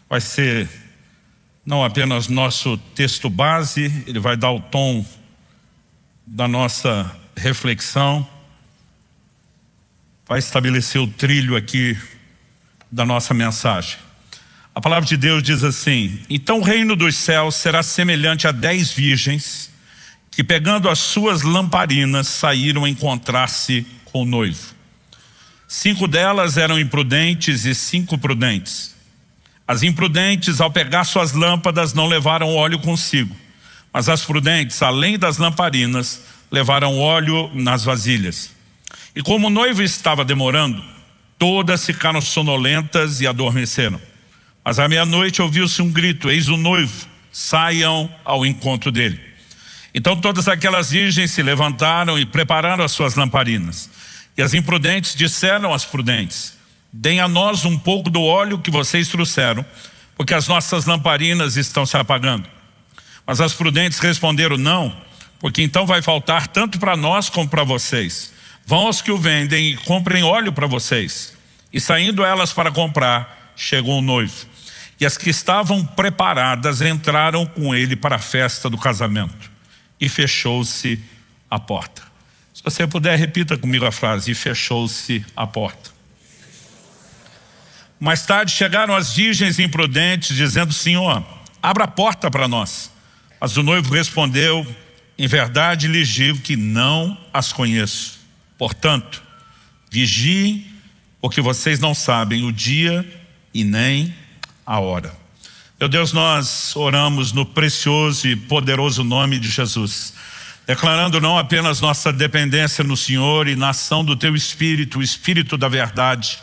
vai ser não apenas nosso texto base, ele vai dar o tom da nossa reflexão, vai estabelecer o trilho aqui da nossa mensagem. A palavra de Deus diz assim: então o reino dos céus será semelhante a 10 virgens que, pegando as suas lamparinas, saíram encontrar-se com o noivo. 5 delas eram imprudentes e 5 prudentes. As imprudentes, ao pegar suas lâmpadas, não levaram óleo consigo, mas as prudentes, além das lamparinas, levaram óleo nas vasilhas. E como o noivo estava demorando, todas ficaram sonolentas e adormeceram. Mas à meia-noite ouviu-se um grito: eis o noivo, saiam ao encontro dele. Então todas aquelas virgens se levantaram e prepararam as suas lamparinas. E as imprudentes disseram às prudentes: deem a nós um pouco do óleo que vocês trouxeram, porque as nossas lamparinas estão se apagando. Mas as prudentes responderam: não, porque então vai faltar tanto para nós como para vocês. Vão aos que o vendem e comprem óleo para vocês. E saindo elas para comprar, chegou o noivo. E as que estavam preparadas entraram com ele para a festa do casamento. E fechou-se a porta. Se você puder, repita comigo a frase: e fechou-se a porta. Mais tarde chegaram as virgens imprudentes, dizendo: Senhor, abra a porta para nós. Mas o noivo respondeu: em verdade lhes digo que não as conheço. Portanto, vigiem, porque vocês não sabem o dia e nem a hora. Meu Deus, nós oramos no precioso e poderoso nome de Jesus, declarando não apenas nossa dependência no Senhor e na ação do Teu Espírito, o Espírito da verdade,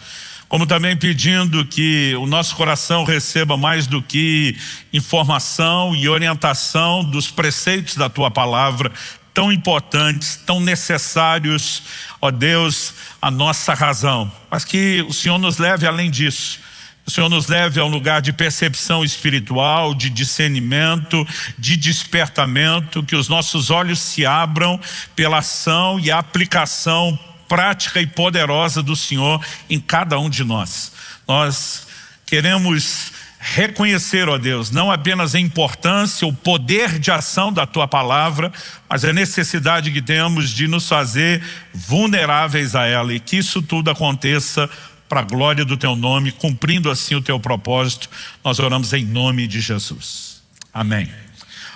como também pedindo que o nosso coração receba mais do que informação e orientação dos preceitos da Tua Palavra, tão importantes, tão necessários, ó Deus, a nossa razão. Mas que o Senhor nos leve além disso. O Senhor nos leve a um lugar de percepção espiritual, de discernimento, de despertamento, que os nossos olhos se abram pela ação e aplicação prática e poderosa do Senhor em cada um de nós. Nós queremos reconhecer, ó Deus, não apenas a importância, o poder de ação da Tua Palavra, mas a necessidade que temos de nos fazer vulneráveis a ela, e que isso tudo aconteça para a glória do Teu nome, cumprindo assim o Teu propósito. Nós oramos em nome de Jesus. Amém.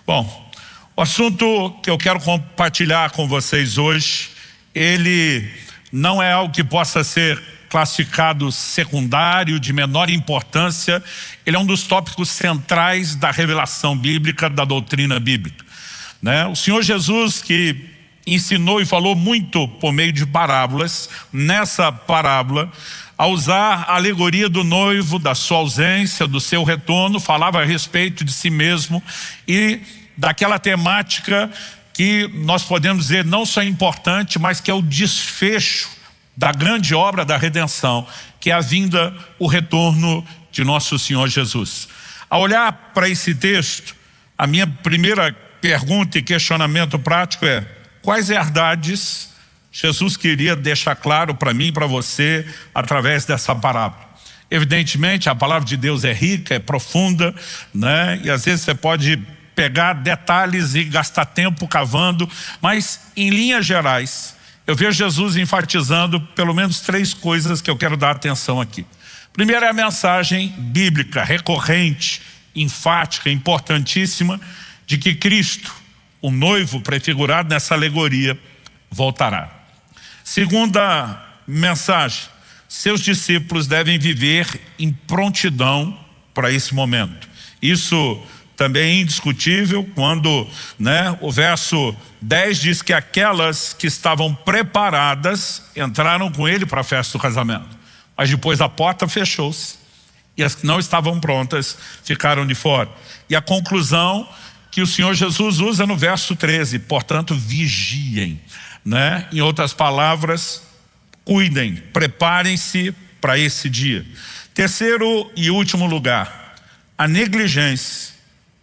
Bom, o assunto que eu quero compartilhar com vocês hoje, ele não é algo que possa ser classificado secundário, de menor importância. Ele é um dos tópicos centrais da revelação bíblica, da doutrina bíblica, né? O Senhor Jesus, que ensinou e falou muito por meio de parábolas, nessa parábola, a usar a alegoria do noivo, da sua ausência, do seu retorno, falava a respeito de si mesmo e daquela temática que nós podemos dizer não só é importante, mas que é o desfecho da grande obra da redenção, que é a vinda, o retorno de nosso Senhor Jesus. Ao olhar para esse texto, a minha primeira pergunta e questionamento prático é: quais verdades Jesus queria deixar claro para mim e para você através dessa parábola? Evidentemente, a palavra de Deus é rica, é profunda, né? E às vezes você pode pegar detalhes e gastar tempo cavando, mas em linhas gerais, eu vejo Jesus enfatizando pelo menos 3 coisas que eu quero dar atenção aqui. Primeiro é a mensagem bíblica, recorrente, enfática, importantíssima, de que Cristo, o noivo prefigurado nessa alegoria, voltará. Segunda mensagem: seus discípulos devem viver em prontidão para esse momento. Isso também é indiscutível quando, né, o verso 10 diz que aquelas que estavam preparadas entraram com ele para a festa do casamento. Mas depois a porta fechou-se e as que não estavam prontas ficaram de fora. E a conclusão que o Senhor Jesus usa no verso 13, portanto vigiem, né? Em outras palavras, cuidem, preparem-se para esse dia. Terceiro e último lugar, a negligência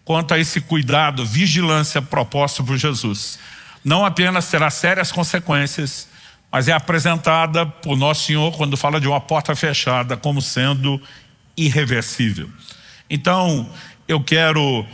quanto a esse cuidado, vigilância proposto por Jesus, não apenas terá sérias consequências, mas é apresentada por nosso Senhor quando fala de uma porta fechada como sendo irreversível. Então, eu quero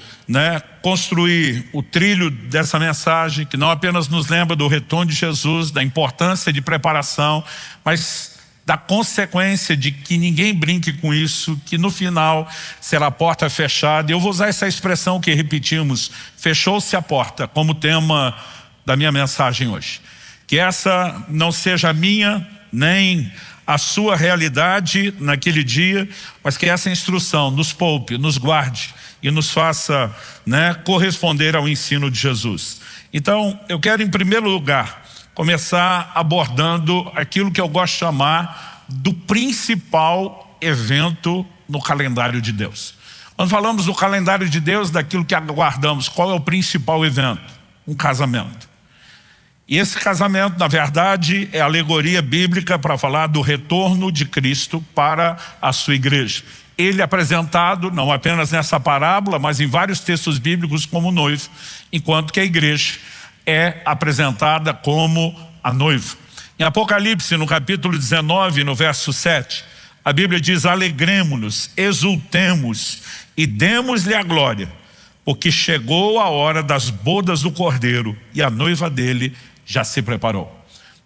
construir o trilho dessa mensagem, que não apenas nos lembra do retorno de Jesus, da importância de preparação, mas da consequência de que ninguém brinque com isso, que no final será a porta fechada. E eu vou usar essa expressão que repetimos, fechou-se a porta, como tema da minha mensagem hoje. Que essa não seja a minha, nem a sua realidade naquele dia, mas que essa instrução nos poupe, nos guarde e nos faça corresponder ao ensino de Jesus. Então, eu quero em primeiro lugar começar abordando aquilo que eu gosto de chamar do principal evento no calendário de Deus. Quando falamos do calendário de Deus, daquilo que aguardamos, qual é o principal evento? Um casamento. E esse casamento, na verdade, é a alegoria bíblica para falar do retorno de Cristo para a sua igreja. Ele é apresentado não apenas nessa parábola, mas em vários textos bíblicos como noivo, enquanto que a igreja é apresentada como a noiva. Em Apocalipse, no capítulo 19, no verso 7, a Bíblia diz: alegremo-nos, exultemos e demos-lhe a glória, porque chegou a hora das bodas do Cordeiro e a noiva dele já se preparou.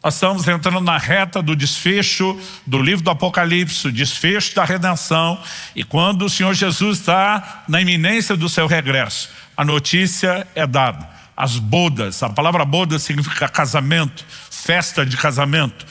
Nós estamos entrando na reta do desfecho do livro do Apocalipse, o desfecho da redenção, e quando o Senhor Jesus está na iminência do seu regresso, a notícia é dada. As bodas, a palavra boda significa casamento, festa de casamento,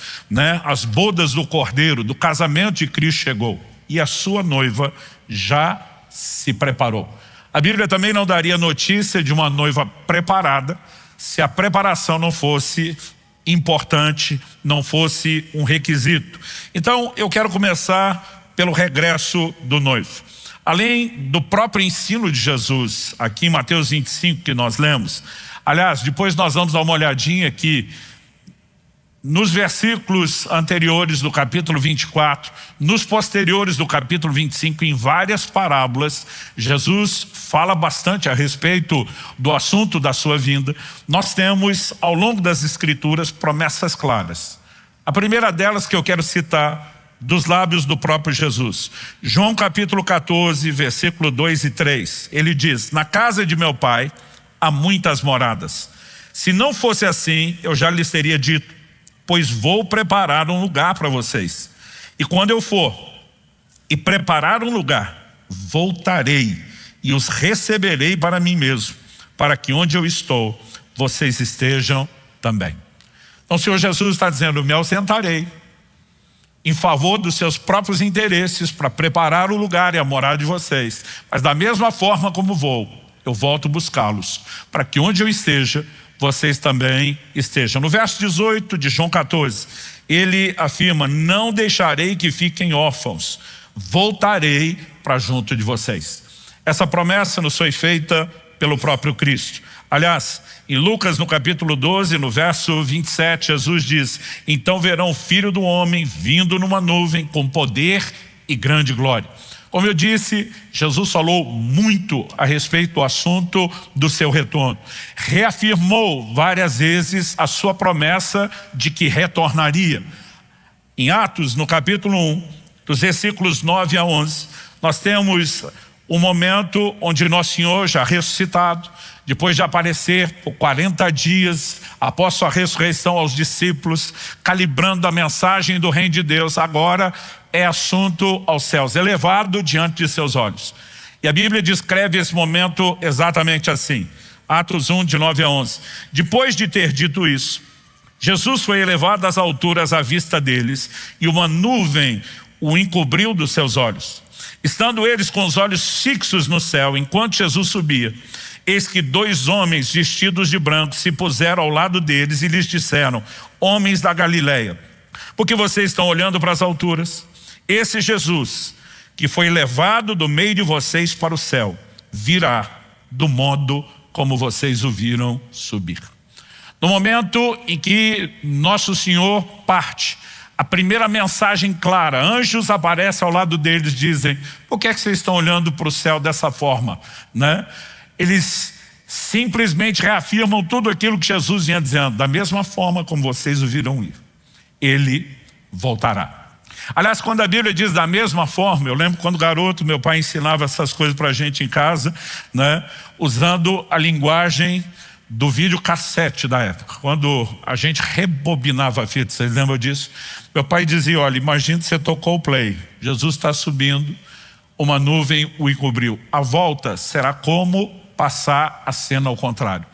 As bodas do Cordeiro, do casamento de Cristo chegou, e a sua noiva já se preparou. A Bíblia também não daria notícia de uma noiva preparada se a preparação não fosse importante, não fosse um requisito. Então eu quero começar pelo regresso do noivo. Além do próprio ensino de Jesus, aqui em Mateus 25 que nós lemos, aliás, depois nós vamos dar uma olhadinha aqui nos versículos anteriores do capítulo 24, nos posteriores do capítulo 25, em várias parábolas, Jesus fala bastante a respeito do assunto da sua vinda. Nós temos, ao longo das Escrituras, promessas claras. A primeira delas que eu quero citar, dos lábios do próprio Jesus. João capítulo 14, versículo 2 e 3. Ele diz: na casa de meu pai há muitas moradas. Se não fosse assim, eu já lhes teria dito, pois vou preparar um lugar para vocês. E quando eu for e preparar um lugar, voltarei e os receberei para mim mesmo, para que onde eu estou, vocês estejam também. Então o Senhor Jesus está dizendo: me ausentarei em favor dos seus próprios interesses, para preparar o lugar e a morada de vocês. Mas da mesma forma como vou, eu volto buscá-los, para que onde eu esteja, vocês também estejam. No verso 18 de João 14, ele afirma: não deixarei que fiquem órfãos, voltarei para junto de vocês. Essa promessa nos foi feita pelo próprio Cristo. Aliás, em Lucas, no capítulo 12, no verso 27, Jesus diz: então verão o Filho do Homem vindo numa nuvem com poder e grande glória. Como eu disse, Jesus falou muito a respeito do assunto do seu retorno. Reafirmou várias vezes a sua promessa de que retornaria. Em Atos, no capítulo 1, dos versículos 9 a 11, nós temos um momento onde Nosso Senhor, já ressuscitado, depois de aparecer por 40 dias, após sua ressurreição aos discípulos, calibrando a mensagem do reino de Deus, agora é assunto aos céus, elevado diante de seus olhos. E a Bíblia descreve esse momento exatamente assim. Atos 1, de 9 a 11. Depois de ter dito isso, Jesus foi elevado às alturas à vista deles, e uma nuvem o encobriu dos seus olhos. Estando eles com os olhos fixos no céu, enquanto Jesus subia, eis que 2 homens vestidos de branco se puseram ao lado deles e lhes disseram: homens da Galileia, por que vocês estão olhando para as alturas? Esse Jesus, que foi levado do meio de vocês para o céu, virá do modo como vocês o viram subir. No momento em que Nosso Senhor parte, a primeira mensagem clara, anjos aparecem ao lado deles, dizem: por que é que vocês estão olhando para o céu dessa forma? Eles simplesmente reafirmam tudo aquilo que Jesus vinha dizendo: da mesma forma como vocês o viram ir, ele voltará. Aliás, quando a Bíblia diz da mesma forma, eu lembro quando garoto, meu pai ensinava essas coisas para a gente em casa, né, usando a linguagem do videocassete da época. Quando a gente rebobinava a fita, vocês lembram disso? Meu pai dizia, olha, imagina que você tocou o play, Jesus está subindo, uma nuvem o encobriu. A volta será como passar a cena ao contrário.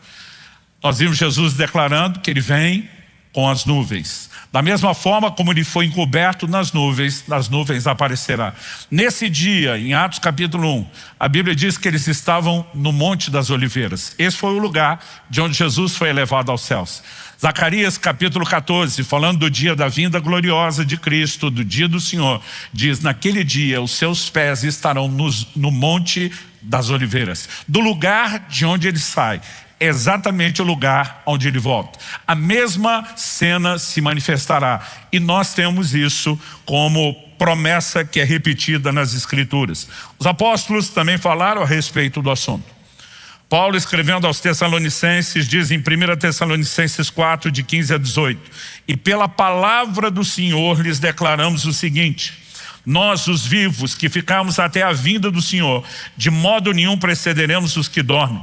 Nós vimos Jesus declarando que ele vem com as nuvens. Da mesma forma como ele foi encoberto nas nuvens aparecerá. Nesse dia, em Atos capítulo 1, a Bíblia diz que eles estavam no Monte das Oliveiras. Esse foi o lugar de onde Jesus foi elevado aos céus. Zacarias capítulo 14, falando do dia da vinda gloriosa de Cristo, do dia do Senhor, diz, naquele dia os seus pés estarão no Monte das Oliveiras, do lugar de onde ele sai. Exatamente o lugar onde ele volta. A mesma cena se manifestará. E nós temos isso como promessa que é repetida nas Escrituras. Os apóstolos também falaram a respeito do assunto. Paulo, escrevendo aos Tessalonicenses, diz em 1 Tessalonicenses 4, de 15 a 18, e pela palavra do Senhor lhes declaramos o seguinte: nós, os vivos, que ficamos até a vinda do Senhor, de modo nenhum precederemos os que dormem.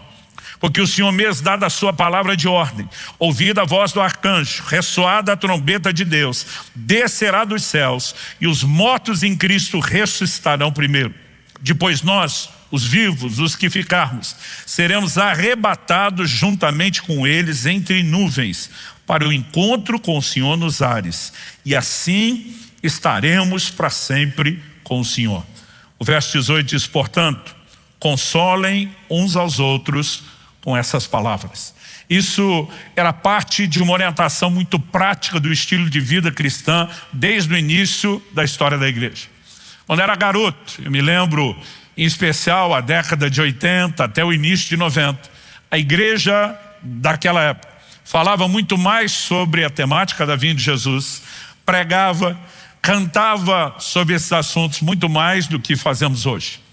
Porque o Senhor mesmo, dada a sua palavra de ordem, ouvida a voz do arcanjo, ressoada a trombeta de Deus, descerá dos céus, e os mortos em Cristo ressuscitarão primeiro. Depois nós, os vivos, os que ficarmos, seremos arrebatados juntamente com eles entre nuvens, para o encontro com o Senhor nos ares. E assim estaremos para sempre com o Senhor. O verso 18 diz, portanto, consolem uns aos outros com essas palavras. Isso era parte de uma orientação muito prática do estilo de vida cristã desde o início da história da igreja. Quando era garoto, eu me lembro em especial a década de 80 até o início de 90, a igreja daquela época falava muito mais sobre a temática da vinda de Jesus, pregava, cantava sobre esses assuntos muito mais do que fazemos hoje.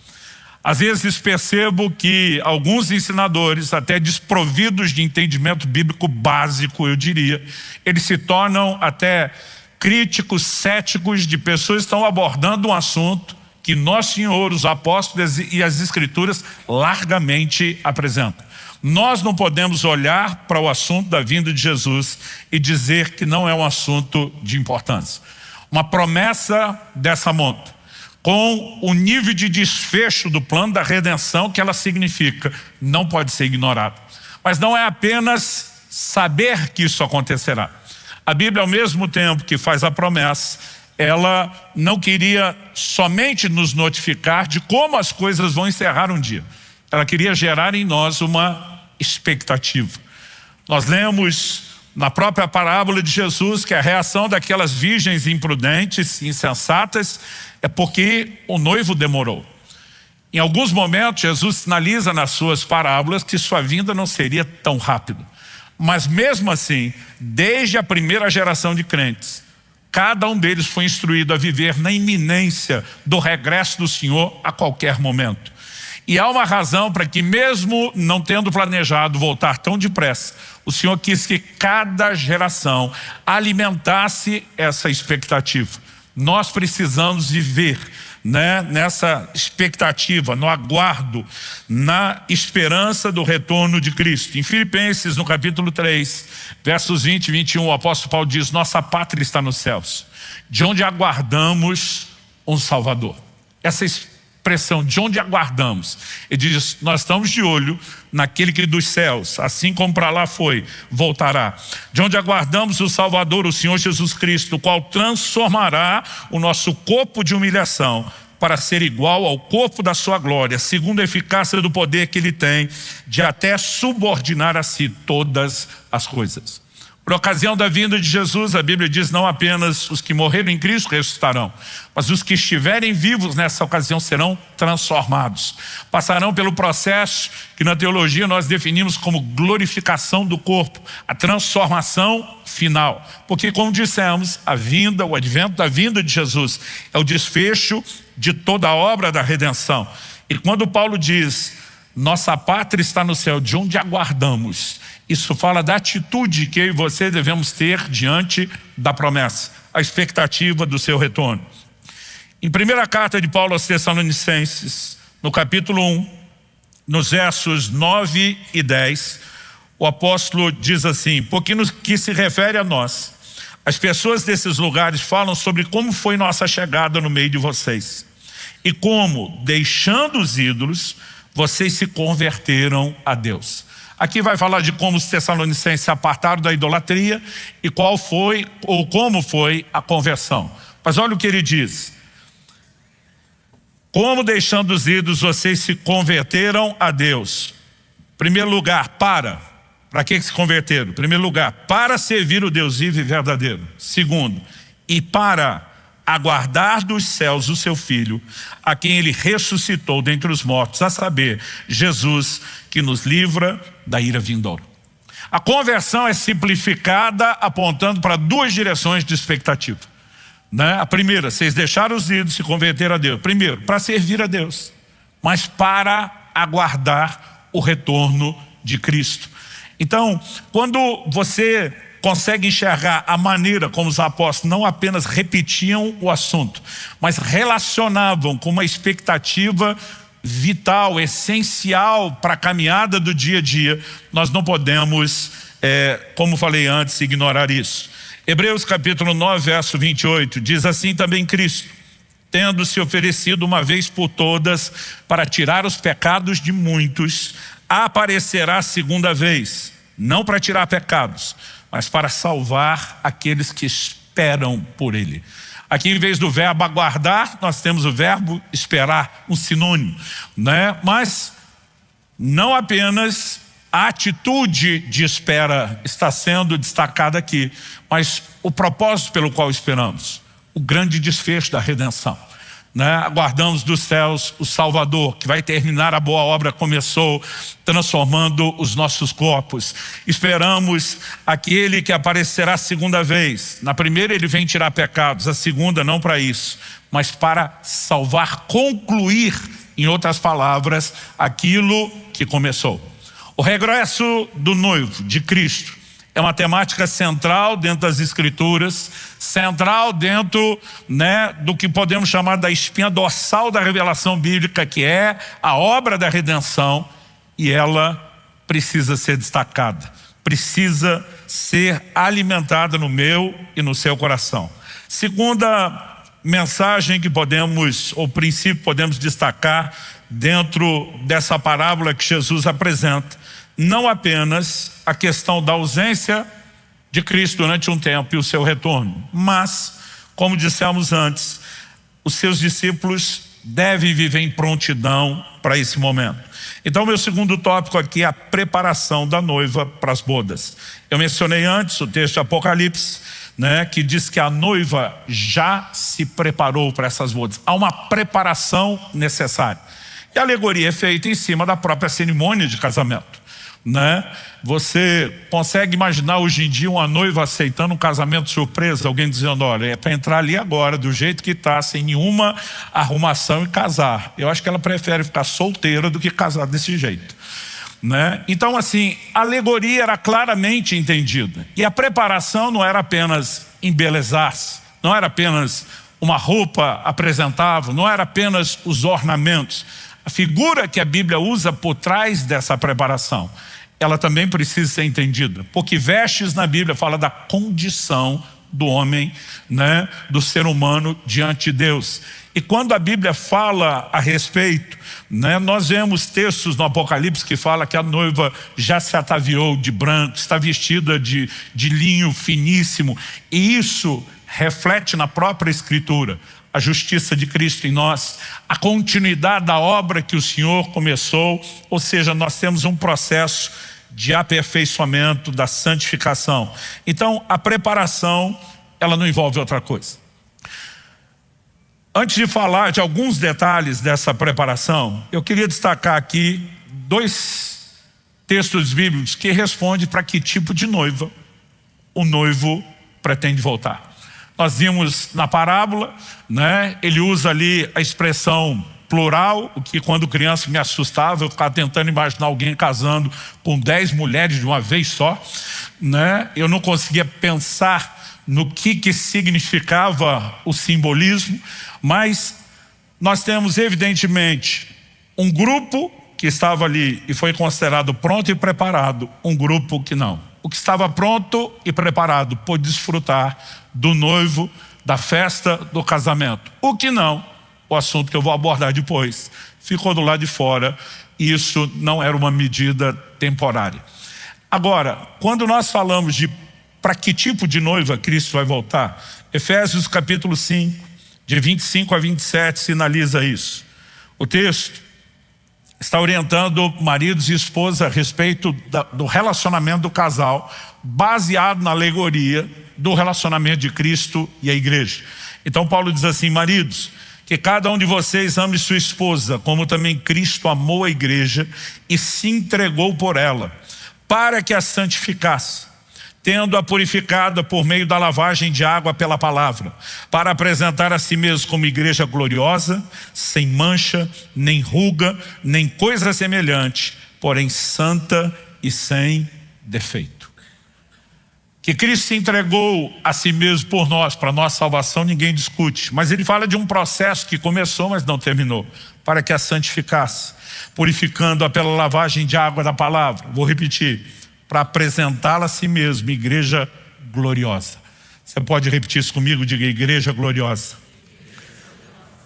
Às vezes percebo que alguns ensinadores, até desprovidos de entendimento bíblico básico, eu diria, eles se tornam até críticos, céticos de pessoas que estão abordando um assunto que Nosso Senhor, os apóstolos e as Escrituras largamente apresentam. Nós não podemos olhar para o assunto da vinda de Jesus e dizer que não é um assunto de importância. Uma promessa dessa monta, com o nível de desfecho do plano da redenção que ela significa, não pode ser ignorado. Mas não é apenas saber que isso acontecerá. A Bíblia, ao mesmo tempo que faz a promessa, ela não queria somente nos notificar de como as coisas vão encerrar um dia. Ela queria gerar em nós uma expectativa. Nós lemos na própria parábola de Jesus que a reação daquelas virgens imprudentes, insensatas, é porque o noivo demorou. Em alguns momentos, Jesus sinaliza nas suas parábolas que sua vinda não seria tão rápida. Mas mesmo assim, desde a primeira geração de crentes, cada um deles foi instruído a viver na iminência do regresso do Senhor a qualquer momento. E há uma razão para que, mesmo não tendo planejado voltar tão depressa, o Senhor quis que cada geração alimentasse essa expectativa. Nós precisamos viver, nessa expectativa, no aguardo, na esperança do retorno de Cristo. Em Filipenses, no capítulo 3, versos 20 e 21, o apóstolo Paulo diz, nossa pátria está nos céus, de onde aguardamos um Salvador. Essa expressão, de onde aguardamos, ele diz, nós estamos de olho naquele que dos céus, assim como para lá foi, voltará. De onde aguardamos o Salvador, o Senhor Jesus Cristo, o qual transformará o nosso corpo de humilhação para ser igual ao corpo da sua glória, segundo a eficácia do poder que ele tem de até subordinar a si todas as coisas. Por ocasião da vinda de Jesus, a Bíblia diz, não apenas os que morreram em Cristo ressuscitarão, mas os que estiverem vivos nessa ocasião serão transformados. Passarão pelo processo que na teologia nós definimos como glorificação do corpo, a transformação final. Porque, como dissemos, o advento da vinda de Jesus é o desfecho de toda a obra da redenção. E quando Paulo diz, nossa pátria está no céu, de onde aguardamos, isso fala da atitude que eu e você devemos ter diante da promessa, a expectativa do seu retorno. Em primeira carta de Paulo aos Tessalonicenses, no capítulo 1, nos versos 9 e 10, o apóstolo diz assim: porque no que se refere a nós, as pessoas desses lugares falam sobre como foi nossa chegada no meio de vocês e como, deixando os ídolos, vocês se converteram a Deus. Aqui vai falar de como os tessalonicenses se apartaram da idolatria e qual foi ou como foi a conversão. Mas olha o que ele diz: como, deixando os ídolos, vocês se converteram a Deus. Primeiro lugar, para que se converteram? Primeiro lugar, para servir o Deus vivo e verdadeiro. Segundo, e para aguardar dos céus o seu Filho, a quem ele ressuscitou dentre os mortos, a saber, Jesus, que nos livra da ira vindoura. A conversão é simplificada apontando para duas direções de expectativa, né? A primeira, vocês deixaram os ídolos, se converteram a Deus. Primeiro, para servir a Deus, mas para aguardar o retorno de Cristo. Então, quando você consegue enxergar a maneira como os apóstolos não apenas repetiam o assunto, mas relacionavam com uma expectativa vital, essencial para a caminhada do dia a dia, nós não podemos, como falei antes, ignorar isso. Hebreus capítulo 9, verso 28, diz assim também Cristo: tendo se oferecido uma vez por todas para tirar os pecados de muitos, aparecerá a segunda vez, não para tirar pecados, mas para salvar aqueles que esperam por Ele. Aqui, em vez do verbo aguardar, nós temos o verbo esperar, um sinônimo, né? Mas não apenas a atitude de espera está sendo destacada aqui, mas o propósito pelo qual esperamos, o grande desfecho da redenção, né? Aguardamos dos céus o Salvador, que vai terminar a boa obra, começou transformando os nossos corpos. Esperamos aquele que aparecerá a segunda vez. Na primeira ele vem tirar pecados, a segunda não para isso, mas para salvar, concluir, em outras palavras, aquilo que começou. O regresso do noivo de Cristo é uma temática central dentro das Escrituras, central dentro, né, do que podemos chamar da espinha dorsal da revelação bíblica, que é a obra da redenção, e ela precisa ser destacada, precisa ser alimentada no meu e no seu coração. Segunda mensagem que podemos, ou princípio podemos destacar dentro dessa parábola que Jesus apresenta, não apenas a questão da ausência de Cristo durante um tempo e o seu retorno, mas, como dissemos antes, os seus discípulos devem viver em prontidão para esse momento. Então, meu segundo tópico aqui é a preparação da noiva para as bodas. Eu mencionei antes o texto de Apocalipse, né, que diz que a noiva já se preparou para essas bodas. Há uma preparação necessária. E a alegoria é feita em cima da própria cerimônia de casamento, né? Você consegue imaginar hoje em dia uma noiva aceitando um casamento surpresa, alguém dizendo: olha, é para entrar ali agora, do jeito que está, sem nenhuma arrumação, e casar. Eu acho que ela prefere ficar solteira do que casar desse jeito, né? Então, assim, a alegoria era claramente entendida, e a preparação não era apenas embelezar-se, não era apenas uma roupa apresentável, não era apenas os ornamentos. A figura que a Bíblia usa por trás dessa preparação, ela também precisa ser entendida, porque vestes na Bíblia fala da condição do homem, né, do ser humano diante de Deus. E quando a Bíblia fala a respeito, né, nós vemos textos no Apocalipse que fala que a noiva já se ataviou de branco, está vestida de linho finíssimo, e isso reflete na própria Escritura a justiça de Cristo em nós, a continuidade da obra que o Senhor começou, ou seja, nós temos um processo de aperfeiçoamento, da santificação. Então, a preparação, ela não envolve outra coisa. Antes de falar de alguns detalhes dessa preparação, eu queria destacar aqui dois textos bíblicos que respondem para que tipo de noiva o noivo pretende voltar. Nós vimos na parábola, né, ele usa ali a expressão plural, o que quando criança me assustava, eu ficava tentando imaginar alguém casando com 10 mulheres de uma vez só, né? Eu não conseguia pensar no que significava o simbolismo, mas nós temos evidentemente um grupo que estava ali e foi considerado pronto e preparado, um grupo que não. O que estava pronto e preparado pôde desfrutar do noivo, da festa do casamento. O que não, o assunto que eu vou abordar depois, ficou do lado de fora, e isso não era uma medida temporária. Agora, quando nós falamos de para que tipo de noiva Cristo vai voltar, Efésios capítulo 5, de 25 a 27, sinaliza isso. O texto está orientando maridos e esposas a respeito do relacionamento do casal, baseado na alegoria do relacionamento de Cristo e a igreja. Então Paulo diz assim: maridos, que cada um de vocês ame sua esposa, como também Cristo amou a igreja e se entregou por ela, para que a santificasse, tendo-a purificada por meio da lavagem de água pela palavra, para apresentar a si mesmo como igreja gloriosa, sem mancha, nem ruga, nem coisa semelhante, porém santa e sem defeito. Que Cristo se entregou a si mesmo por nós, para nossa salvação, ninguém discute. Mas ele fala de um processo que começou, mas não terminou, para que a santificasse, purificando-a pela lavagem de água da palavra. Vou repetir: para apresentá-la a si mesmo, igreja gloriosa. Você pode repetir isso comigo? Diga: igreja gloriosa.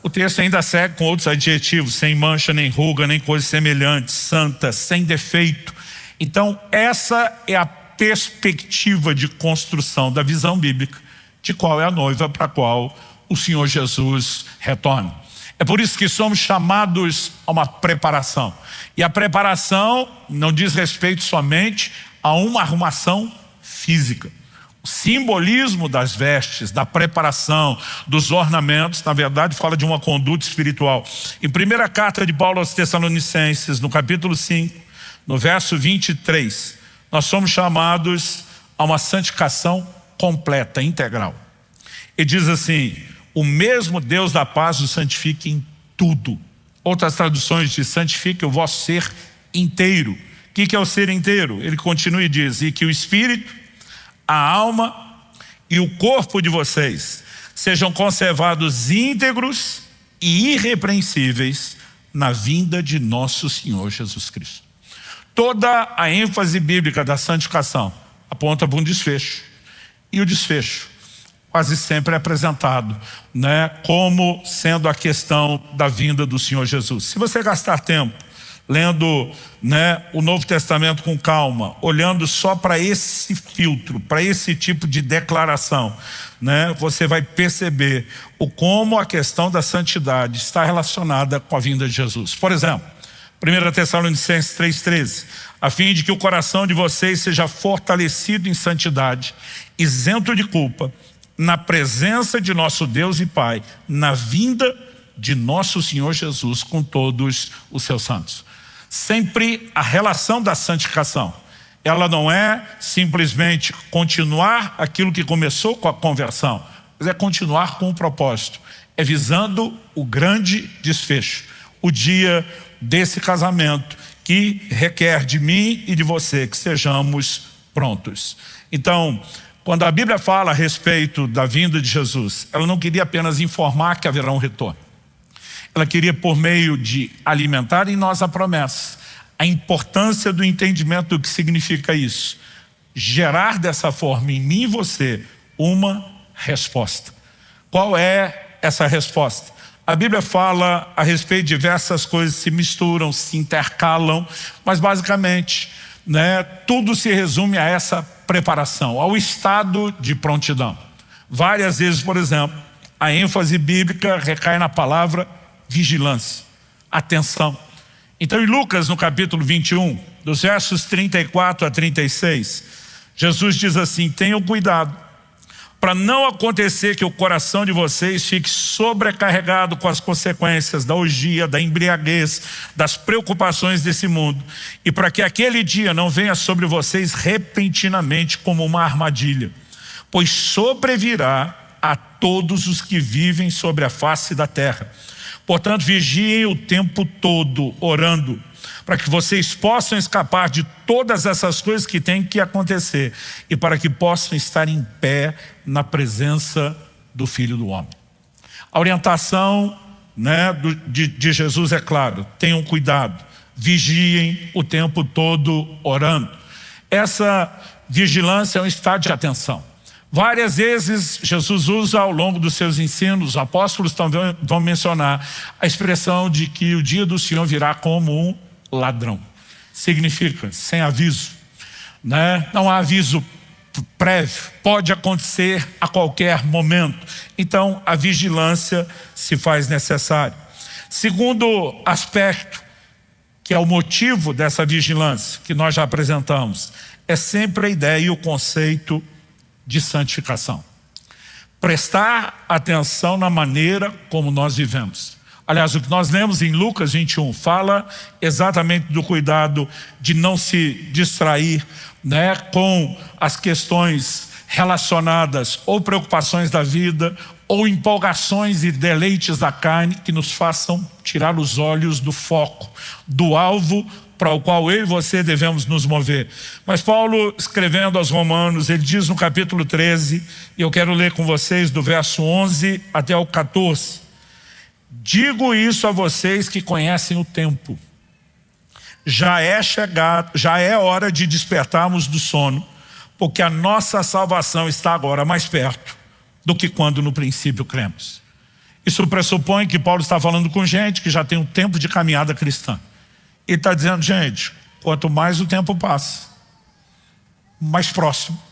O texto ainda segue com outros adjetivos: sem mancha, nem ruga, nem coisa semelhante, santa, sem defeito. Então essa é a perspectiva de construção da visão bíblica de qual é a noiva para a qual o Senhor Jesus retorna. É por isso que somos chamados a uma preparação. E a preparação não diz respeito somente a uma arrumação física. O simbolismo das vestes, da preparação, dos ornamentos, na verdade fala de uma conduta espiritual. Em primeira carta de Paulo aos Tessalonicenses, no capítulo 5, no verso 23, nós somos chamados a uma santificação completa, integral. E diz assim: o mesmo Deus da paz o santifique em tudo. Outras traduções diz: santifique o vosso ser inteiro. O que é o ser inteiro? Ele continua e diz: e que o espírito, a alma e o corpo de vocês sejam conservados íntegros e irrepreensíveis na vinda de nosso Senhor Jesus Cristo. Toda a ênfase bíblica da santificação aponta para um desfecho. E o desfecho quase sempre é apresentado, como sendo a questão da vinda do Senhor Jesus. Se você gastar tempo lendo o Novo Testamento com calma, olhando só para esse filtro, para esse tipo de declaração, você vai perceber como a questão da santidade está relacionada com a vinda de Jesus. Por exemplo, 1 Tessalonicenses 3,13, a fim de que o coração de vocês seja fortalecido em santidade, isento de culpa, na presença de nosso Deus e Pai, na vinda de nosso Senhor Jesus com todos os seus santos. Sempre a relação da santificação, ela não é simplesmente continuar aquilo que começou com a conversão, mas é continuar com um propósito, é visando o grande desfecho, o dia desse casamento que requer de mim e de você que sejamos prontos. Então, quando a Bíblia fala a respeito da vinda de Jesus, ela não queria apenas informar que haverá um retorno. Ela queria, por meio de alimentar em nós a promessa, a importância do entendimento do que significa isso, gerar dessa forma em mim e você uma resposta. Qual é essa resposta? A Bíblia fala a respeito de diversas coisas, se misturam, se intercalam, mas basicamente, tudo se resume a essa preparação, ao estado de prontidão. Várias vezes, por exemplo, a ênfase bíblica recai na palavra vigilância, atenção. Então em Lucas, no capítulo 21, dos versos 34 a 36, Jesus diz assim: tenham cuidado, para não acontecer que o coração de vocês fique sobrecarregado com as consequências da orgia, da embriaguez, das preocupações desse mundo, e para que aquele dia não venha sobre vocês repentinamente como uma armadilha, pois sobrevirá a todos os que vivem sobre a face da terra. Portanto, vigiem o tempo todo orando, para que vocês possam escapar de todas essas coisas que têm que acontecer e para que possam estar em pé na presença do Filho do Homem. A orientação, de Jesus é claro: tenham cuidado, vigiem o tempo todo orando. Essa vigilância é um estado de atenção. Várias vezes Jesus usa ao longo dos seus ensinos, os apóstolos também vão mencionar a expressão de que o dia do Senhor virá como um ladrão. Significa sem aviso, não há aviso prévio, pode acontecer a qualquer momento. Então a vigilância se faz necessária. Segundo aspecto, que é o motivo dessa vigilância que nós já apresentamos, é sempre a ideia e o conceito de santificação. Prestar atenção na maneira como nós vivemos. Aliás, o que nós lemos em Lucas 21 fala exatamente do cuidado de não se distrair com as questões relacionadas ou preocupações da vida ou empolgações e deleites da carne que nos façam tirar os olhos do foco, do alvo para o qual eu e você devemos nos mover. Mas Paulo, escrevendo aos Romanos, ele diz no capítulo 13, e eu quero ler com vocês do verso 11 até o 14: digo isso a vocês que conhecem o tempo. Já é hora de despertarmos do sono, porque a nossa salvação está agora mais perto do que quando no princípio cremos. Isso pressupõe que Paulo está falando com gente que já tem um tempo de caminhada cristã. E está dizendo, gente, quanto mais o tempo passa, mais próximo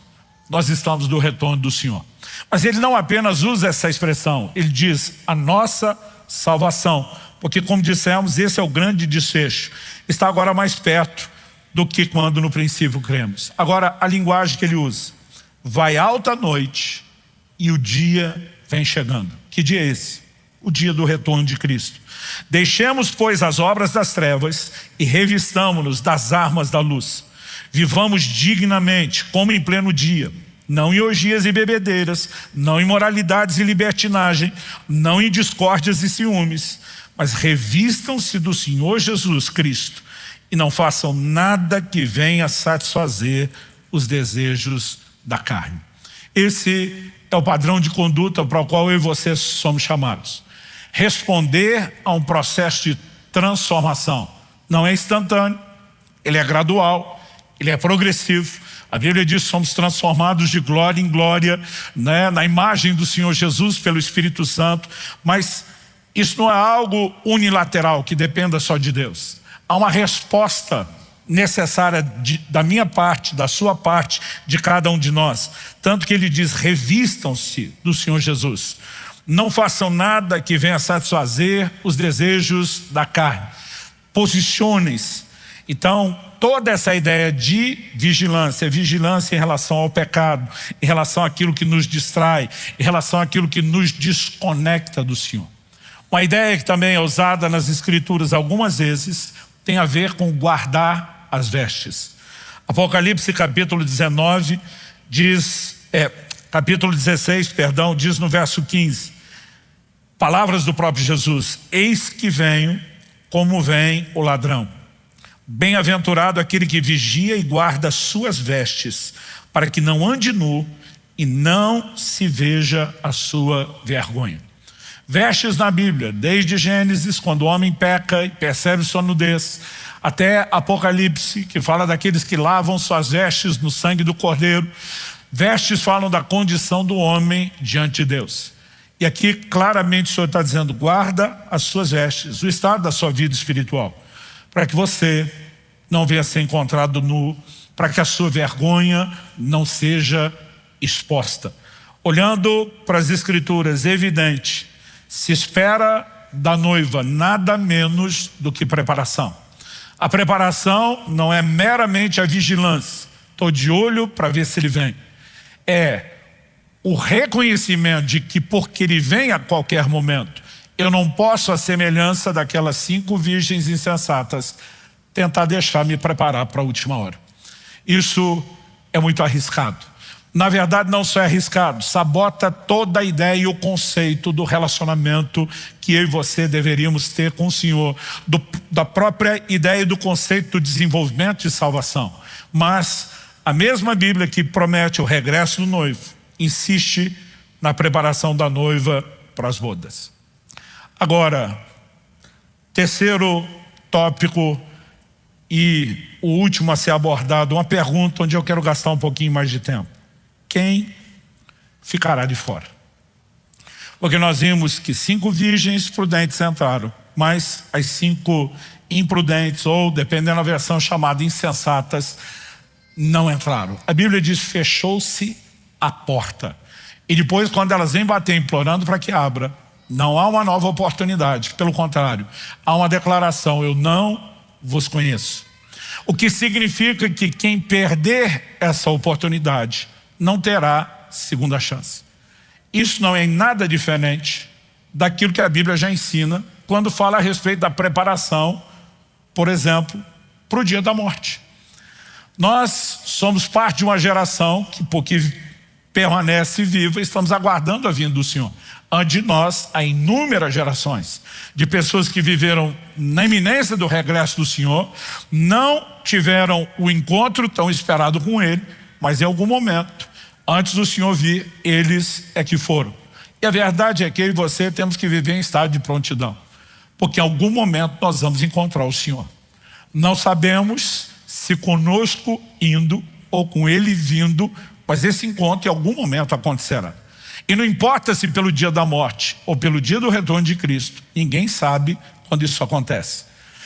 nós estamos do retorno do Senhor. Mas ele não apenas usa essa expressão, ele diz a nossa salvação, porque como dissemos, esse é o grande desfecho. Está agora mais perto do que quando no princípio cremos. Agora, a linguagem que ele usa: vai alta a noite e o dia vem chegando. Que dia é esse? O dia do retorno de Cristo. Deixemos, pois, as obras das trevas e revistamo-nos das armas da luz. Vivamos dignamente, como em pleno dia, não em orgias e bebedeiras, não em moralidades e libertinagem, não em discórdias e ciúmes, mas revistam-se do Senhor Jesus Cristo e não façam nada que venha satisfazer os desejos da carne. Esse é o padrão de conduta para o qual eu e você somos chamados. Responder a um processo de transformação. Não é instantâneo, ele é gradual, ele é progressivo. A Bíblia diz que somos transformados de glória em glória, na imagem do Senhor Jesus pelo Espírito Santo. Mas isso não é algo unilateral que dependa só de Deus. Há uma resposta necessária da minha parte, da sua parte, de cada um de nós. Tanto que ele diz: revistam-se do Senhor Jesus. Não façam nada que venha satisfazer os desejos da carne. Posicionem-se. Então, toda essa ideia de vigilância, vigilância em relação ao pecado, em relação àquilo que nos distrai, em relação àquilo que nos desconecta do Senhor. Uma ideia que também é usada nas Escrituras algumas vezes tem a ver com guardar as vestes. Apocalipse capítulo 19 diz, capítulo 16, perdão, diz no verso 15, palavras do próprio Jesus: eis que venho como vem o ladrão. Bem-aventurado aquele que vigia e guarda suas vestes, para que não ande nu e não se veja a sua vergonha. Vestes na Bíblia, desde Gênesis, quando o homem peca e percebe sua nudez, até Apocalipse, que fala daqueles que lavam suas vestes no sangue do Cordeiro. Vestes falam da condição do homem diante de Deus. E aqui claramente o Senhor está dizendo: guarda as suas vestes, o estado da sua vida espiritual, para que você não venha ser encontrado nu, para que a sua vergonha não seja exposta. Olhando para as Escrituras, é evidente, se espera da noiva nada menos do que preparação. A preparação não é meramente a vigilância, estou de olho para ver se ele vem. É o reconhecimento de que, porque ele vem a qualquer momento, eu não posso, à semelhança daquelas 5 virgens insensatas, tentar deixar me preparar para a última hora. Isso é muito arriscado. na verdade não só é arriscado, sabota toda a ideia e o conceito do relacionamento que eu e você deveríamos ter com o Senhor, da própria ideia e do conceito do desenvolvimento e salvação. Mas a mesma Bíblia que promete o regresso do noivo, insiste na preparação da noiva para as bodas. Agora, terceiro tópico e o último a ser abordado, uma pergunta onde eu quero gastar um pouquinho mais de tempo. Quem ficará de fora? Porque nós vimos que 5 virgens prudentes entraram, mas as 5 imprudentes, ou dependendo da versão chamada insensatas, não entraram. A Bíblia diz: fechou-se a porta. E depois, quando elas vêm bater implorando para que abra, não há uma nova oportunidade. Pelo contrário, há uma declaração: eu não vos conheço. O que significa que quem perder essa oportunidade não terá segunda chance. Isso não é em nada diferente daquilo que a Bíblia já ensina quando fala a respeito da preparação, por exemplo, para o dia da morte. Nós somos parte de uma geração que, porque permanece viva, estamos aguardando a vinda do Senhor. Antes de nós, há inúmeras gerações de pessoas que viveram na iminência do regresso do Senhor, não tiveram o encontro tão esperado com Ele, mas em algum momento, antes do Senhor vir, eles é que foram. E a verdade é que eu e você temos que viver em estado de prontidão, porque em algum momento nós vamos encontrar o Senhor. Não sabemos se conosco indo ou com Ele vindo, mas esse encontro em algum momento acontecerá. E não importa se pelo dia da morte ou pelo dia do retorno de Cristo, ninguém sabe quando isso acontece.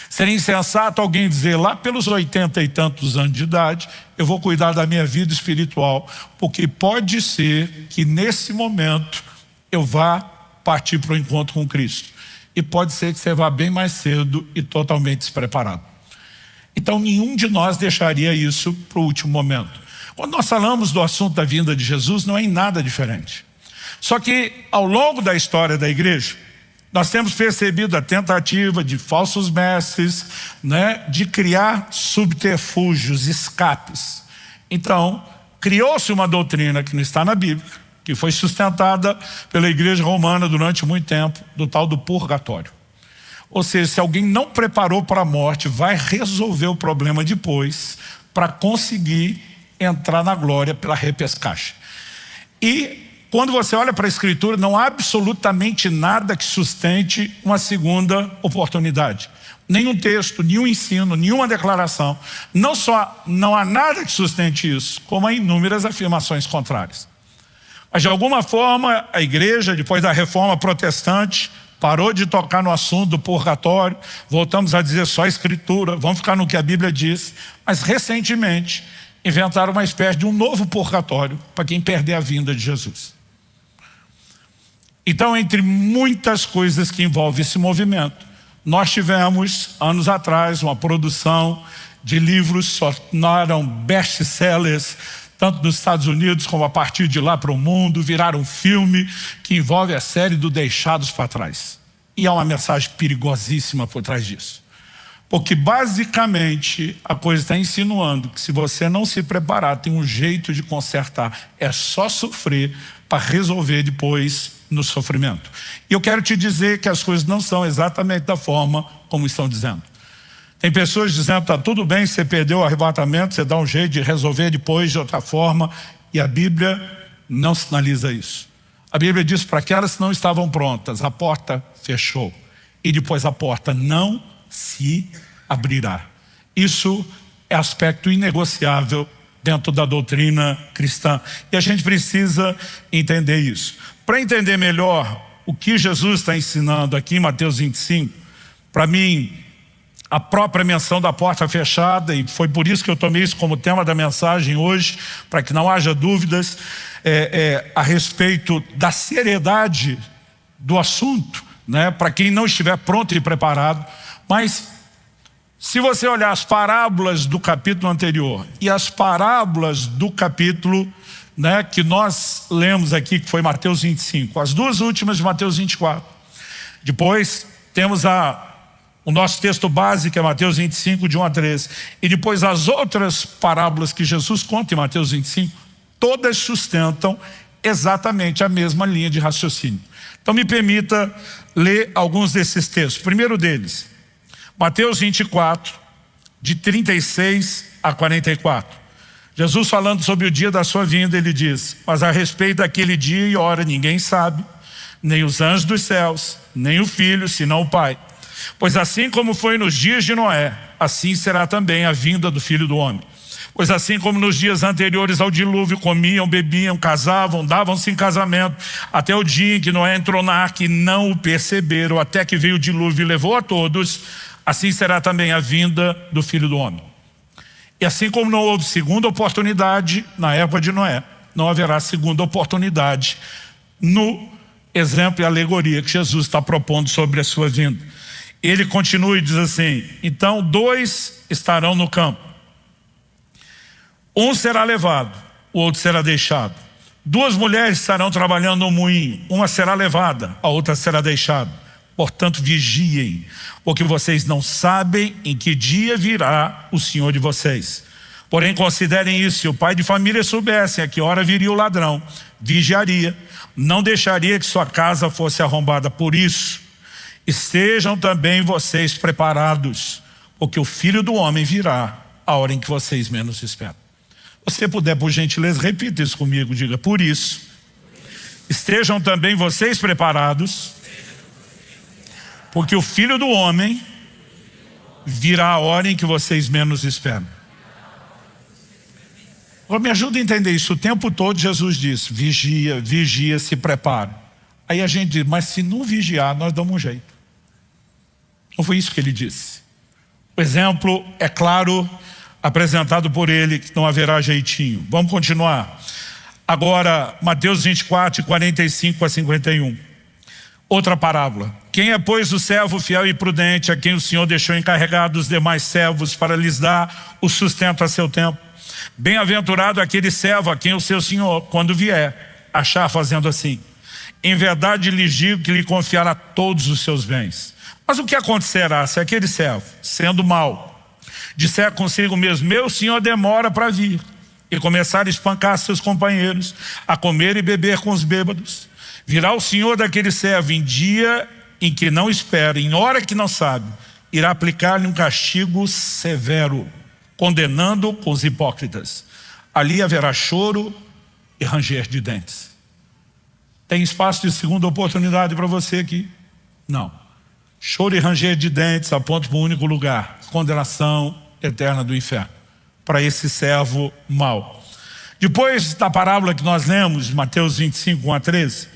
Seria insensato alguém dizer: lá pelos 80 e tantos anos de idade, eu vou cuidar da minha vida espiritual, porque pode ser que nesse momento eu vá partir para o encontro com Cristo. E pode ser que você vá bem mais cedo e totalmente despreparado. Então nenhum de nós deixaria isso para o último momento. Quando nós falamos do assunto da vinda de Jesus, não é em nada diferente. Só que ao longo da história da igreja, nós temos percebido a tentativa de falsos mestres, de criar subterfúgios, escapes. Então, criou-se uma doutrina que não está na Bíblia, que foi sustentada pela igreja romana durante muito tempo, do tal do purgatório. Ou seja, se alguém não preparou para a morte, vai resolver o problema depois, para conseguir entrar na glória pela repescagem. E quando você olha para a Escritura, não há absolutamente nada que sustente uma segunda oportunidade. Nenhum texto, nenhum ensino, nenhuma declaração. Não só não há nada que sustente isso, como há inúmeras afirmações contrárias. Mas de alguma forma, a igreja, depois da reforma protestante, parou de tocar no assunto do purgatório, voltamos a dizer só a Escritura, vamos ficar no que a Bíblia diz. Mas recentemente inventaram uma espécie de um novo purgatório para quem perder a vinda de Jesus. Então, entre muitas coisas que envolvem esse movimento, nós tivemos, anos atrás, uma produção de livros que se tornaram best-sellers, tanto nos Estados Unidos como a partir de lá para o mundo, viraram um filme que envolve a série do Deixados para Trás. E há uma mensagem perigosíssima por trás disso. Porque basicamente a coisa está insinuando que se você não se preparar, tem um jeito de consertar, é só sofrer para resolver depois no sofrimento. E eu quero te dizer que as coisas não são exatamente da forma como estão dizendo. Tem pessoas dizendo: está tudo bem, você perdeu o arrebatamento, você dá um jeito de resolver depois de outra forma, e a Bíblia não sinaliza isso. A Bíblia diz: para aquelas que não estavam prontas, a porta fechou, e depois a porta não se abrirá. Isso é aspecto inegociável dentro da doutrina cristã, e a gente precisa entender isso. Para entender melhor o que Jesus está ensinando aqui em Mateus 25, para mim, a própria menção da porta fechada, e foi por isso que eu tomei isso como tema da mensagem hoje, para que não haja dúvidas a respeito da seriedade do assunto, para quem não estiver pronto e preparado. Mas se você olhar as parábolas do capítulo anterior e as parábolas do capítulo que nós lemos aqui, que foi Mateus 25, as duas últimas de Mateus 24. Depois temos o nosso texto base, que é Mateus 25, de 1 a 13. E depois as outras parábolas que Jesus conta em Mateus 25, Todas sustentam exatamente a mesma linha de raciocínio. Então me permita ler alguns desses textos. O primeiro deles, Mateus 24, de 36 a 44. Jesus falando sobre o dia da sua vinda, ele diz: mas a respeito daquele dia e hora ninguém sabe, nem os anjos dos céus, nem o Filho, senão o Pai. Pois assim como foi nos dias de Noé, assim será também a vinda do Filho do Homem. Pois assim como nos dias anteriores ao dilúvio, comiam, bebiam, casavam, davam-se em casamento, até o dia em que Noé entrou na arca e não o perceberam, até que veio o dilúvio e levou a todos, assim será também a vinda do Filho do Homem. E assim como não houve segunda oportunidade na época de Noé, não haverá segunda oportunidade no exemplo e alegoria que Jesus está propondo sobre a sua vinda. Ele continua e diz assim: então 2 estarão no campo, um será levado, o outro será deixado. 2 mulheres estarão trabalhando no moinho, uma será levada, a outra será deixada. Portanto, vigiem, porque vocês não sabem em que dia virá o Senhor de vocês. Porém, considerem isso: se o pai de família soubesse a que hora viria o ladrão, vigiaria, não deixaria que sua casa fosse arrombada. Por isso, estejam também vocês preparados, porque o Filho do Homem virá a hora em que vocês menos esperam. Se você puder, por gentileza, repita isso comigo, diga: por isso, estejam também vocês preparados, porque o Filho do Homem virá a hora em que vocês menos esperam. Agora me ajuda a entender isso. O tempo todo Jesus disse: vigia, vigia, se prepara. Aí a gente diz: mas se não vigiar, nós damos um jeito. Não foi isso que ele disse. O exemplo é claro, apresentado por ele, que não haverá jeitinho. Vamos continuar. Agora, Mateus 24, 45 a 51. Outra parábola. Quem é, pois, o servo fiel e prudente, a quem o Senhor deixou encarregado os demais servos para lhes dar o sustento a seu tempo? Bem-aventurado aquele servo a quem o seu Senhor, quando vier, achar fazendo assim. Em verdade lhes digo que lhe confiará todos os seus bens. Mas o que acontecerá se aquele servo, sendo mau, disser consigo mesmo: meu Senhor demora para vir, e começar a espancar seus companheiros, a comer e beber com os bêbados? Virá o Senhor daquele servo em dia em que não espera, em hora que não sabe, irá aplicar-lhe um castigo severo, condenando com os hipócritas. Ali haverá choro e ranger de dentes. Tem espaço de segunda oportunidade para você aqui? Não. Choro e ranger de dentes apontam para um único lugar: condenação eterna do inferno, para esse servo mau. Depois da parábola que nós lemos, de Mateus 25, 1 a 13,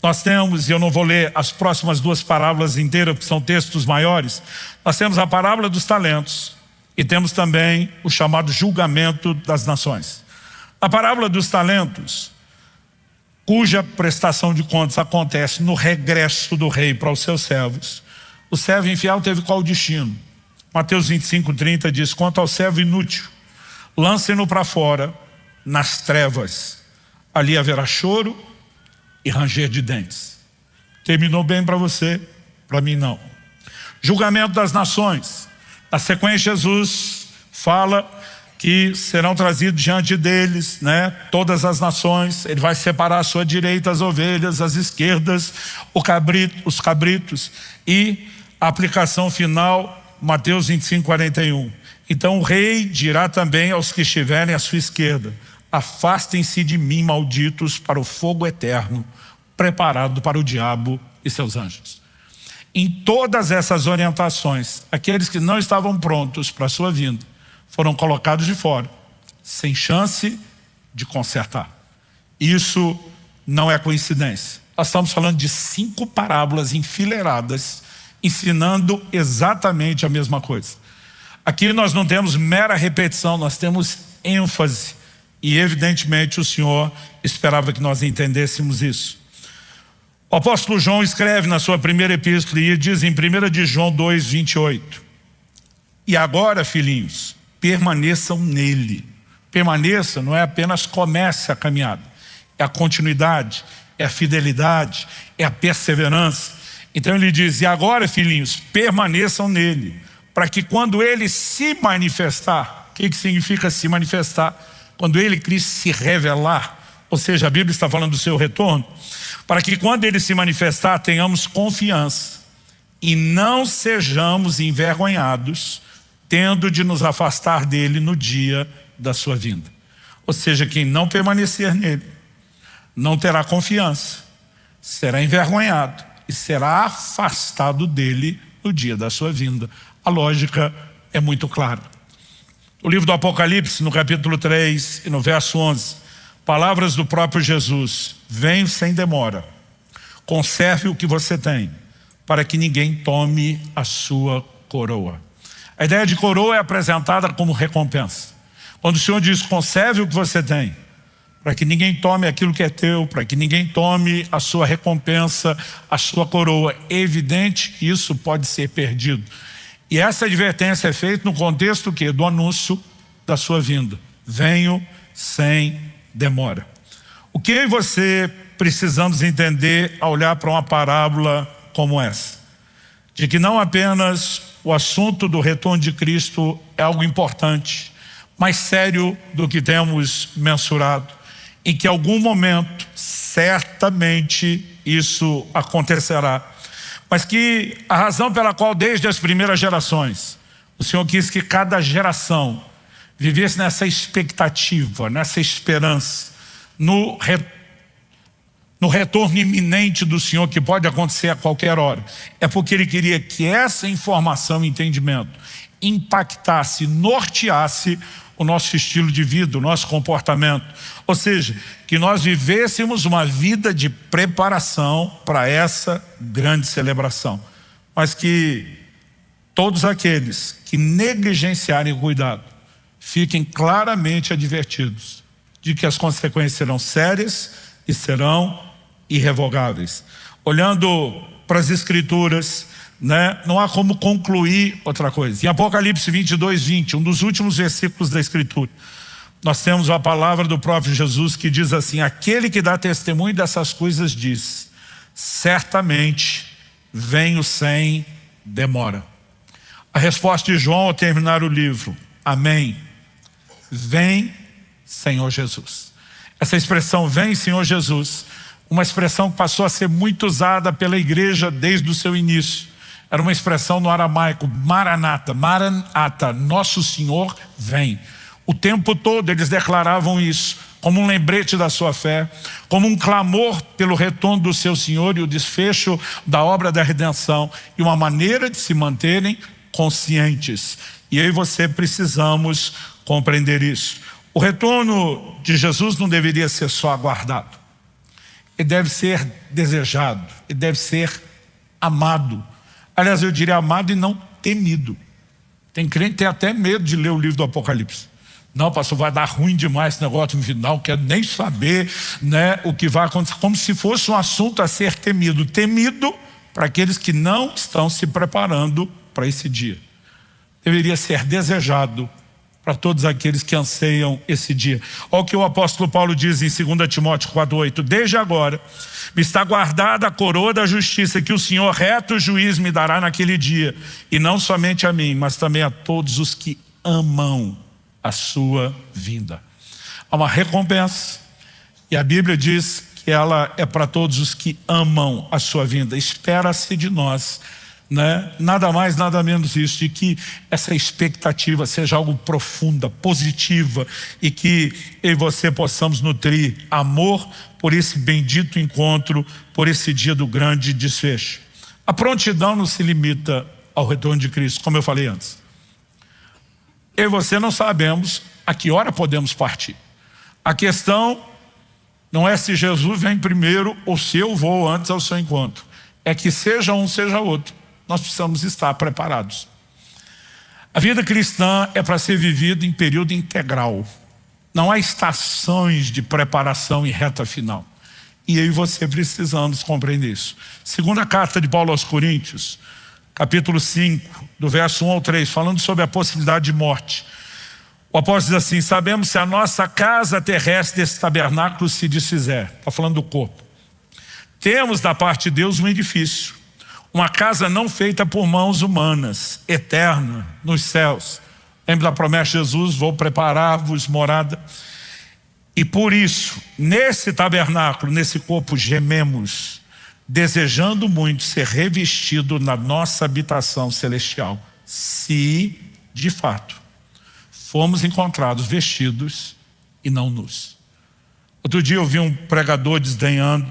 nós temos, e eu não vou ler as próximas 2 parábolas inteiras, porque são textos maiores, nós temos a parábola dos talentos e temos também o chamado julgamento das nações. A parábola dos talentos, cuja prestação de contas acontece no regresso do rei para os seus servos. O servo infiel teve qual destino? Mateus 25, 30 diz: quanto ao servo inútil, lancem-no para fora, nas trevas. Ali haverá choro e ranger de dentes. Terminou bem para você? Para mim não. Julgamento das nações. Na sequência, Jesus fala que serão trazidos diante deles, todas as nações. Ele vai separar à sua direita as ovelhas, às esquerdas os cabritos. E a aplicação final, Mateus 25, 41. Então o rei dirá também aos que estiverem à sua esquerda: afastem-se de mim, malditos, para o fogo eterno, preparado para o diabo e seus anjos. Em todas essas orientações, aqueles que não estavam prontos para a sua vinda foram colocados de fora, sem chance de consertar. Isso não é coincidência. Nós estamos falando de 5 parábolas enfileiradas, ensinando exatamente a mesma coisa. Aqui nós não temos mera repetição, nós temos ênfase. E evidentemente o Senhor esperava que nós entendêssemos isso. O apóstolo João escreve na sua primeira epístola e diz em 1 de João 2, 28. E agora, filhinhos, permaneçam nele. Permaneça não é apenas comece a caminhada, é a continuidade, é a fidelidade, é a perseverança. Então ele diz: e agora, filhinhos, permaneçam nele, para que quando ele se manifestar, o que significa se manifestar? quando Ele, Cristo, se revelar, ou seja, a Bíblia está falando do seu retorno, para que quando Ele se manifestar, tenhamos confiança e não sejamos envergonhados, tendo de nos afastar dele no dia da sua vinda. Ou seja, quem não permanecer nele, não terá confiança, será envergonhado e será afastado dele no dia da sua vinda. A lógica é muito clara. O livro do Apocalipse, no capítulo 3 e no verso 11, palavras do próprio Jesus: venho sem demora, conserve o que você tem, para que ninguém tome a sua coroa. A ideia de coroa é apresentada como recompensa. Quando o Senhor diz: conserve o que você tem, para que ninguém tome aquilo que é teu, para que ninguém tome a sua recompensa, a sua coroa, é evidente que isso pode ser perdido. E essa advertência é feita no contexto do quê? Do anúncio da sua vinda. Venho sem demora. O que eu e você precisamos entender ao olhar para uma parábola como essa? De que não apenas o assunto do retorno de Cristo é algo importante, mais sério do que temos mensurado, em que em algum momento certamente isso acontecerá, mas que a razão pela qual desde as primeiras gerações o Senhor quis que cada geração vivesse nessa expectativa, nessa esperança, no retorno iminente do Senhor, que pode acontecer a qualquer hora, é porque Ele queria que essa informação e entendimento impactasse, norteasse o nosso estilo de vida, o nosso comportamento. Ou seja, que nós vivêssemos uma vida de preparação para essa grande celebração. Mas que todos aqueles que negligenciarem o cuidado fiquem claramente advertidos de que as consequências serão sérias e serão irrevogáveis. Olhando para as Escrituras, não há como concluir outra coisa. Em Apocalipse 22, 20, um dos últimos versículos da Escritura, nós temos a palavra do próprio Jesus que diz assim: aquele que dá testemunho dessas coisas diz: certamente venho sem demora. A resposta de João ao terminar o livro: amém. Vem, Senhor Jesus. Essa expressão vem, Senhor Jesus, uma expressão que passou a ser muito usada pela igreja desde o seu início. Era uma expressão no aramaico, Maranata, Maranata, Nosso Senhor vem. O tempo todo eles declaravam isso, como um lembrete da sua fé, como um clamor pelo retorno do seu Senhor e o desfecho da obra da redenção, e uma maneira de se manterem conscientes. E eu e você precisamos compreender isso. O retorno de Jesus não deveria ser só aguardado. Ele deve ser desejado, ele deve ser amado. Aliás, eu diria amado e não temido. Tem crente que tem até medo de ler o livro do Apocalipse. Não, pastor, vai dar ruim demais esse negócio no final, quero nem saber o que vai acontecer. Como se fosse um assunto a ser temido. Temido para aqueles que não estão se preparando para esse dia. Deveria ser desejado para todos aqueles que anseiam esse dia. Olha o que o apóstolo Paulo diz em 2 Timóteo 4,8. Desde agora me está guardada a coroa da justiça que o Senhor, reto juiz, me dará naquele dia. E não somente a mim, mas também a todos os que amam a sua vinda. Há uma recompensa. E a Bíblia diz que ela é para todos os que amam a sua vinda. Espera-se de nós, nada mais, nada menos isso, de que essa expectativa seja algo profunda, positiva, e que eu e você possamos nutrir amor por esse bendito encontro, por esse dia do grande desfecho. A prontidão não se limita ao retorno de Cristo, como eu falei antes. Eu e você não sabemos a que hora podemos partir. A questão não é se Jesus vem primeiro ou se eu vou antes ao seu encontro. É que seja um, seja outro, nós precisamos estar preparados. A vida cristã é para ser vivida em período integral. Não há estações de preparação e reta final. E eu e você precisamos compreender isso. Segunda carta de Paulo aos Coríntios, capítulo 5, do verso 1 ao 3, falando sobre a possibilidade de morte. O apóstolo diz assim: sabemos se a nossa casa terrestre desse tabernáculo se desfizer. Está falando do corpo. Temos da parte de Deus um edifício, uma casa não feita por mãos humanas, eterna, nos céus. Lembra da promessa de Jesus: vou preparar-vos morada. E por isso, nesse tabernáculo, nesse corpo, gememos, desejando muito ser revestido na nossa habitação celestial, se, de fato, fomos encontrados vestidos e não nus. Outro dia eu vi um pregador desdenhando,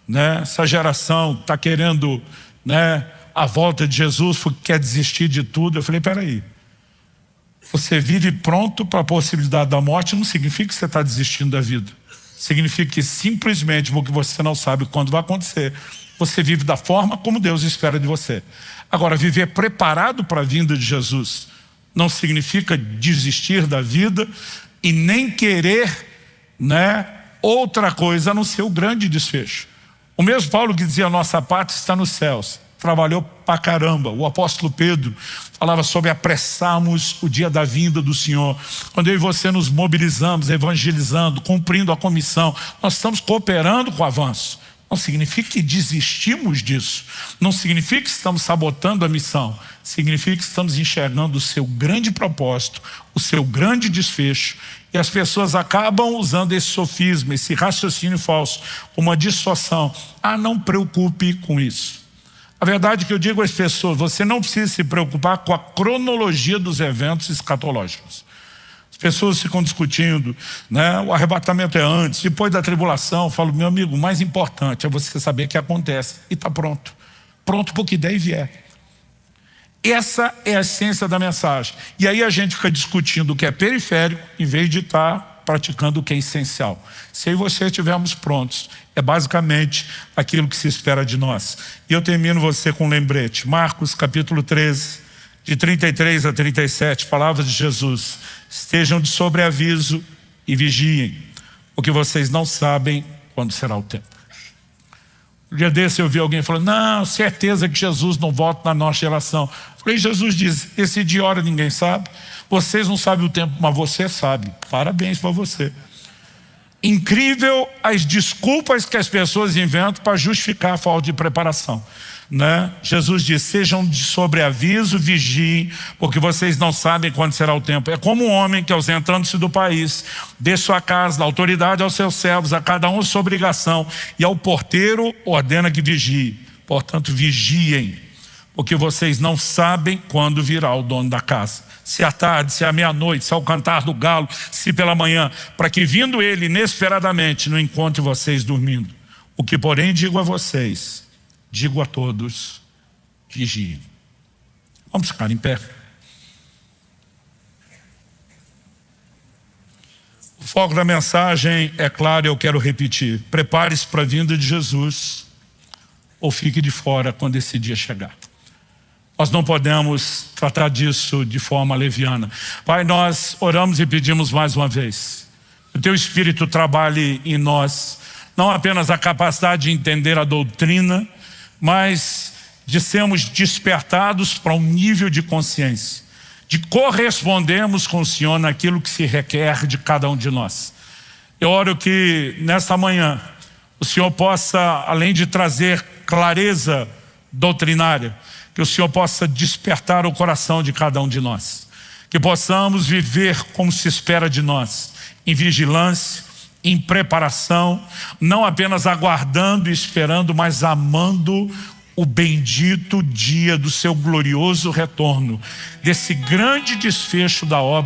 né? Essa geração está querendo, né, a volta de Jesus, porque quer desistir de tudo. Eu falei, peraí, você vive pronto para a possibilidade da morte, não significa que você está desistindo da vida. Significa que simplesmente porque você não sabe quando vai acontecer, você vive da forma como Deus espera de você. Agora, viver preparado para a vinda de Jesus não significa desistir da vida e nem querer, né, outra coisa a não ser o grande desfecho. O mesmo Paulo que dizia, a nossa pátria está nos céus, trabalhou pra caramba. O apóstolo Pedro falava sobre apressarmos o dia da vinda do Senhor. Quando eu e você nos mobilizamos, evangelizando, cumprindo a comissão, nós estamos cooperando com o avanço. Não significa que desistimos disso. Não significa que estamos sabotando a missão. Significa que estamos enxergando o seu grande propósito, o seu grande desfecho. E as pessoas acabam usando esse sofisma, esse raciocínio falso, como uma distorção. Não preocupe com isso. A verdade é que eu digo às pessoas, você não precisa se preocupar com a cronologia dos eventos escatológicos. As pessoas ficam discutindo, né? O arrebatamento é antes, depois da tribulação. Eu falo, meu amigo, o mais importante é você saber o que acontece e está pronto. Pronto para o que der e vier. Essa é a essência da mensagem. E aí a gente fica discutindo o que é periférico em vez de estar praticando o que é essencial. Se eu e você estivermos prontos, é basicamente aquilo que se espera de nós. E eu termino você com um lembrete. Marcos capítulo 13, de 33 a 37, palavras de Jesus. Estejam de sobreaviso e vigiem, porque vocês não sabem quando será o tempo. Um dia desse eu vi alguém falando, não, certeza que Jesus não volta na nossa geração. Falei, Jesus diz, esse dia e hora ninguém sabe. Vocês não sabem o tempo, mas você sabe. Parabéns para você. Incrível as desculpas que as pessoas inventam para justificar a falta de preparação, né? Jesus diz, sejam de sobreaviso, vigiem, porque vocês não sabem quando será o tempo. É como um homem que, ausentando-se do país, dê sua casa, dá autoridade aos seus servos, a cada um sua obrigação, e ao porteiro ordena que vigie. Portanto, vigiem, porque vocês não sabem quando virá o dono da casa. Se à tarde, se à meia-noite, se ao cantar do galo, se pela manhã, para que vindo ele inesperadamente não encontre vocês dormindo. O que porém digo a vocês, digo a todos, vigiem. Vamos ficar em pé. O foco da mensagem é claro, eu quero repetir. Prepare-se para a vinda de Jesus ou fique de fora quando esse dia chegar. Nós não podemos tratar disso de forma leviana. Pai, nós oramos e pedimos mais uma vez. Que o Teu Espírito trabalhe em nós, não apenas a capacidade de entender a doutrina, mas de sermos despertados para um nível de consciência, de correspondermos com o Senhor naquilo que se requer de cada um de nós. Eu oro que nesta manhã o Senhor possa, além de trazer clareza doutrinária, que o Senhor possa despertar o coração de cada um de nós. Que possamos viver como se espera de nós, em vigilância, em preparação, não apenas aguardando e esperando, mas amando o bendito dia do seu glorioso retorno, desse grande desfecho da obra